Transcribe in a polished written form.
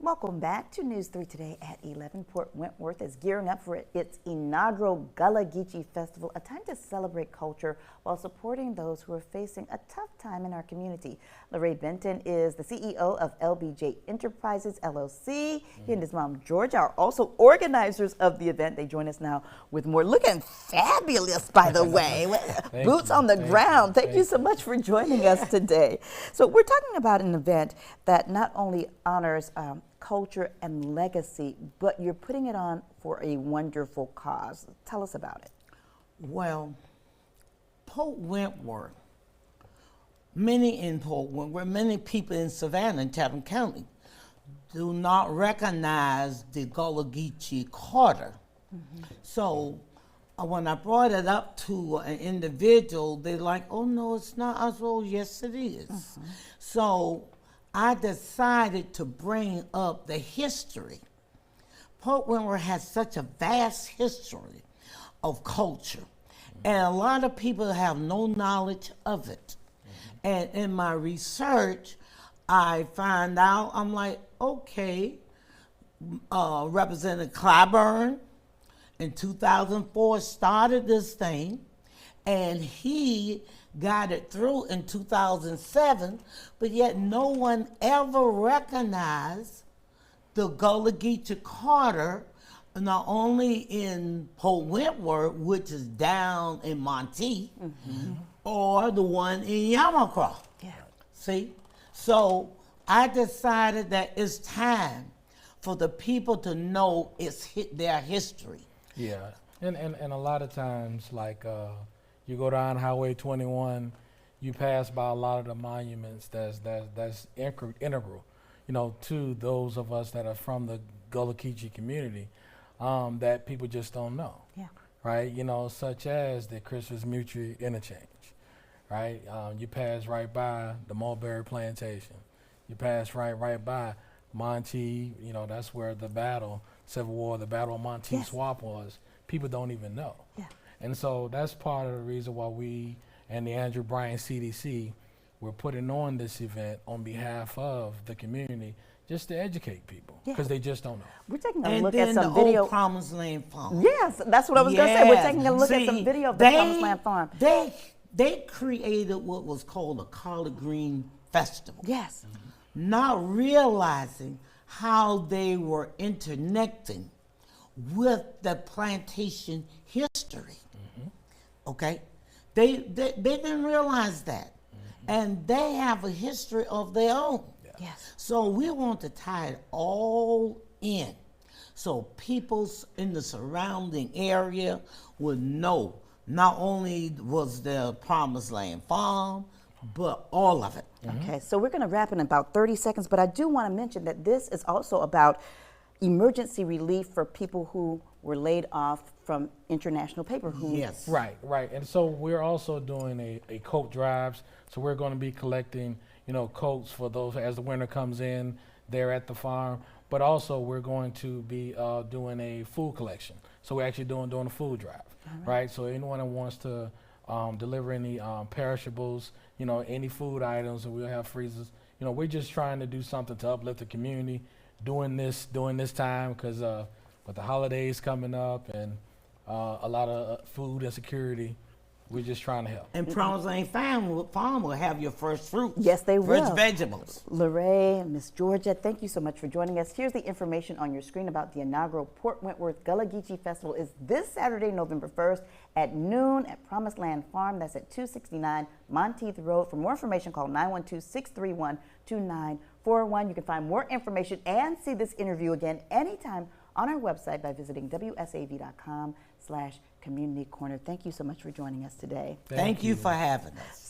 Welcome back to News 3 Today at 11. Port Wentworth is gearing up for its inaugural Gullah Geechee Festival, a time to celebrate culture while supporting those who are facing a tough time in our community. LaRay Benton is the CEO of LBJ Enterprises, LLC. He and his mom, Georgia, are also organizers of the event. They join us now with more. Looking fabulous, by the way. Boots on the ground. Thank you so much for joining us today. So we're talking about an event that not only honors culture and legacy, but you're putting it on for a wonderful cause. Tell us about it. Well, Port Wentworth, many in Port Wentworth, many people in Savannah and Chatham County do not recognize the Gullah Geechee Carter. So when I brought it up to an individual, they're like, oh no, it's not us. Oh, yes it is. So I decided to bring up the history. Port Wentworth has such a vast history of culture, and a lot of people have no knowledge of it. And in my research, I find out, I'm like, okay, Representative Clyburn in 2004 started this thing, and he got it through in 2007, but yet no one ever recognized the Gullah Geechee Carter, not only in Port Wentworth, which is down in Monteith, or the one in Yamacraw. Yeah. See? So I decided that it's time for the people to know their history. Yeah, and a lot of times, like, you go down Highway 21, you pass by a lot of the monuments that's integral, to those of us that are from the Gullah Geechee community, that people just don't know. Yeah. Right? Such as the Christmas Mutual Interchange. Right? You pass right by the Mulberry Plantation. You pass right by Monteith. That's where the Civil War, the Battle of Monteith Swamp was. People don't even know. Yeah. And so that's part of the reason why we and the Andrew Bryan CDC, we're putting on this event on behalf of the community just to educate people, because they just don't know. We're taking a And look then at some the video. old Promised Land Farm. Yes, that's what I was going to say. We're taking a look at some video of the Promised Land Farm. They created what was called a collard green festival. Yes. Not realizing how they were interconnecting with the plantation history. Okay? They didn't realize that. And they have a history of their own. Yes. So we want to tie it all in, so people in the surrounding area would know not only was the Promised Land Farm, but all of it. Okay, so we're going to wrap in about 30 seconds, but I do want to mention that this is also about emergency relief for people who were laid off from International Paper. Yes. Right. And so we're also doing a coat drives. So we're going to be collecting, coats for those as the winter comes in there at the farm. But also we're going to be doing a food collection. So we're actually doing a food drive, right? So anyone that wants to deliver any perishables, any food items, and we'll have freezers. We're just trying to do something to uplift the community during this time, because with the holidays coming up and a lot of food insecurity, we're just trying to help. And Promised Land Farm will have your first fruits. Yes, they will. First vegetables. LaRay, Miss Georgia, thank you so much for joining us. Here's the information on your screen about the inaugural Port Wentworth Gullah Geechee Festival. Is this Saturday, November 1st at noon at Promised Land Farm. That's at 269 Monteith Road. For more information, call 912-631-2941. You can find more information and see this interview again anytime on our website by visiting WSAV.com/Community Corner. Thank you so much for joining us today. Thank you for having us.